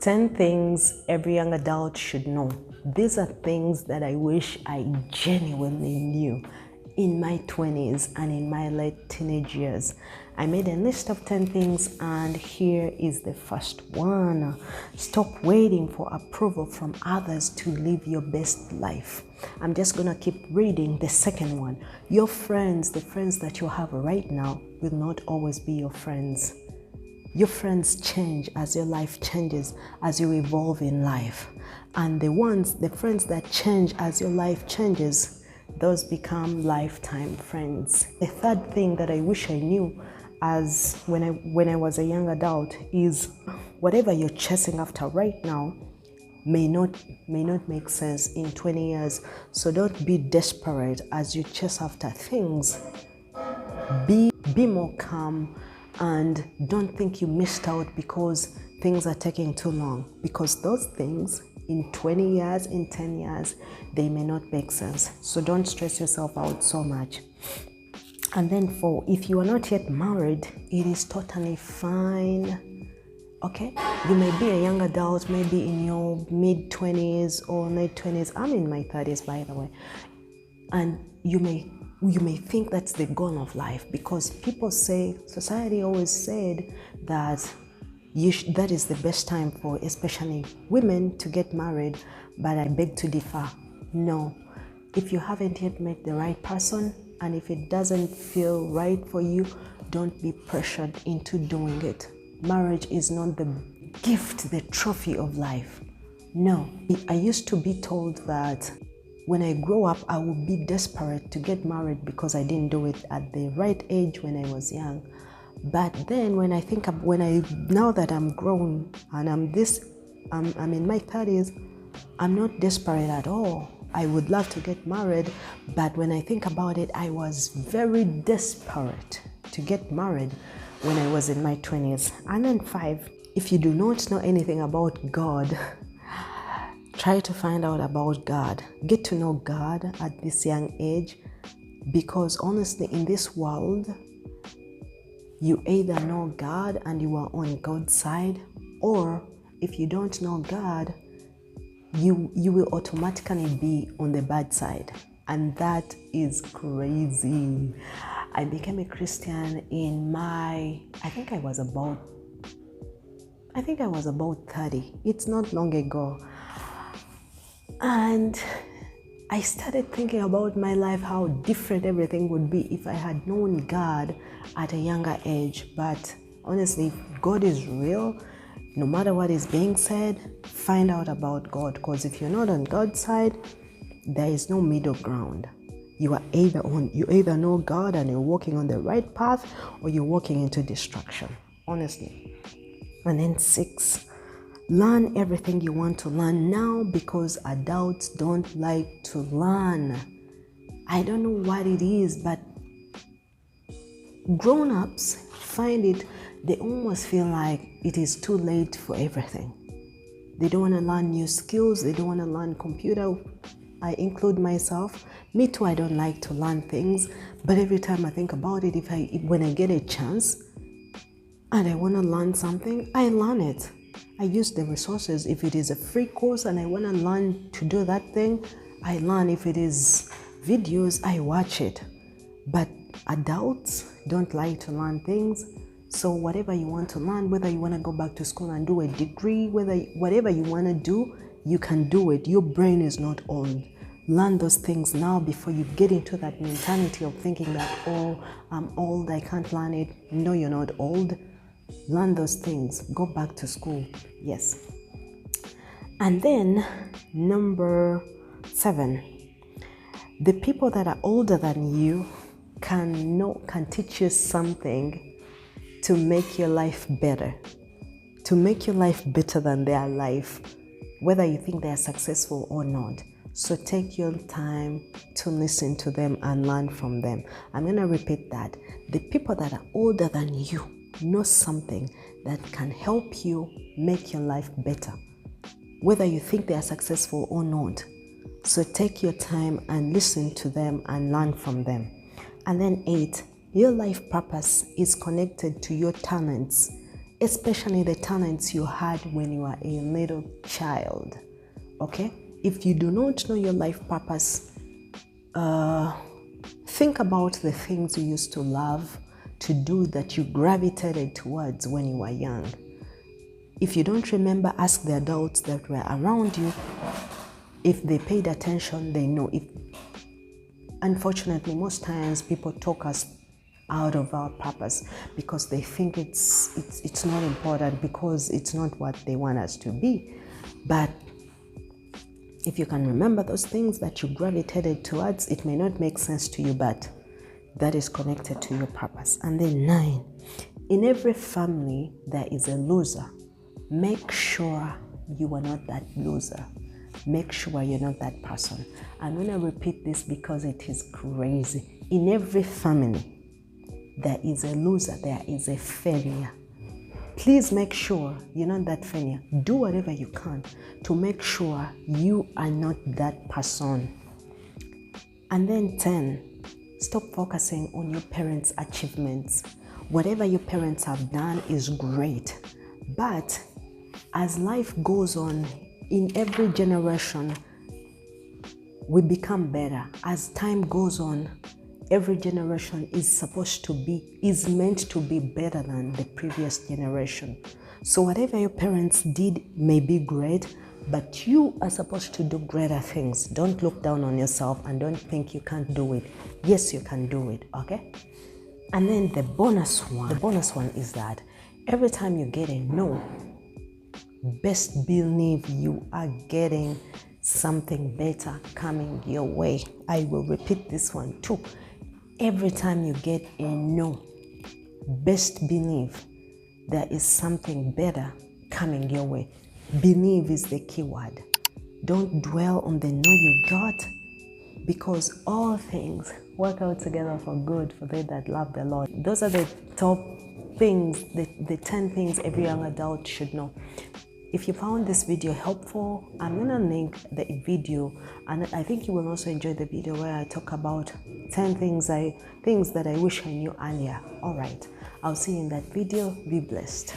10 things every young adult should know. These are things that I wish I genuinely knew in my 20s and in my late teenage years. I made a list of 10 things, and here is the first one. Stop waiting for approval from others to live your best life. I'm just gonna keep reading. The second one, your friends, the friends that you have right now, will not always be your friends. Your friends change as your life changes, as you evolve in life. And the friends that change as your life changes, those become lifetime friends. The third thing that I wish I knew as when I was a young adult is whatever you're chasing after right now may not make sense in 20 years. So don't be desperate as you chase after things. Be more calm, and don't think you missed out because things are taking too long, because those things in 20 years, in 10 years, they may not make sense. So don't stress yourself out so much. And then if you are not yet married, it is totally fine. Okay? You may be a young adult, maybe in your mid-20s or late 20s. I'm in my 30s, by the way. And you may think that's the goal of life, because people say, society always said that that is the best time for especially women to get married, but I beg to differ. No. If you haven't yet met the right person, and if it doesn't feel right for you, don't be pressured into doing it. Marriage is not the gift, the trophy of life. No. I used to be told that when I grow up, I will be desperate to get married because I didn't do it at the right age when I was young. But then now that I'm grown and I'm in my 30s, I'm not desperate at all. I would love to get married, but when I think about it, I was very desperate to get married when I was in my 20s. And then 5, if you do not know anything about God, try to find out about God. Get to know God at this young age, because honestly, in this world, you either know God and you are on God's side, or if you don't know God, you will automatically be on the bad side. And that is crazy. I became a Christian I think I was about 30. It's not long ago. And I started thinking about my life, how different everything would be if I had known God at a younger age. But honestly, if God is real, no matter what is being said, find out about God. Because if you're not on God's side, there is no middle ground. You either know God and you're walking on the right path, or you're walking into destruction, honestly. And then 6, learn everything you want to learn now, because adults don't like to learn. I don't know what it is, but grown-ups find it, they almost feel like it is too late for everything. They don't want to learn new skills. They don't want to learn computer. I include myself. Me too, I don't like to learn things. But every time I think about it, when I get a chance and I want to learn something, I learn it. I use the resources. If it is a free course and I want to learn to do that thing, I learn. If it is videos, I watch it. But adults don't like to learn things. So whatever you want to learn, whether you want to go back to school and do a degree, whatever you want to do, you can do it. Your brain is not old. Learn those things now before you get into that mentality of thinking that, oh, I'm old, I can't learn it. No, you're not old. Learn those things. Go back to school. Yes. And then number 7, the people that are older than you can teach you something to make your life better, to make your life better than their life, whether you think they are successful or not. So take your time to listen to them and learn from them. I'm going to repeat that. The people that are older than you know something that can help you make your life better, whether you think they are successful or not. So take your time and listen to them and learn from them. And then 8, your life purpose is connected to your talents. especially the talents you had when you were a little child. Okay? If you do not know your life purpose, think about the things you used to love to do that you gravitated towards when you were young. If you don't remember, ask the adults that were around you. If they paid attention, they know. Unfortunately, most times people talk us out of our purpose because they think it's not important, because it's not what they want us to be. But if you can remember those things that you gravitated towards, it may not make sense to you, but that is connected to your purpose. And then 9, in every family there is a loser. Make sure you are not that loser. Make sure you're not that person. I'm going to repeat this because it is crazy. In every family, there is a loser, there is a failure. Please make sure you're not that failure. Do whatever you can to make sure you are not that person. And then 10, stop focusing on your parents' achievements. Whatever your parents have done is great. But as life goes on, in every generation, we become better. As time goes on, every generation is meant to be better than the previous generation. So whatever your parents did may be great, but you are supposed to do greater things. Don't look down on yourself and don't think you can't do it. Yes, you can do it, okay? And then the bonus one is that every time you get a no, best believe you are getting something better coming your way. I will repeat this one too. Every time you get a no, best believe there is something better coming your way. Believe is the key word. Don't dwell on the no you got, because all things work out together for good for they that love the Lord. Those are the top things, the 10 things every young adult should know. If you found this video helpful, I'm going to link the video, and I think you will also enjoy the video where I talk about 10 things that I wish I knew earlier. All right, I'll see you in that video. Be blessed.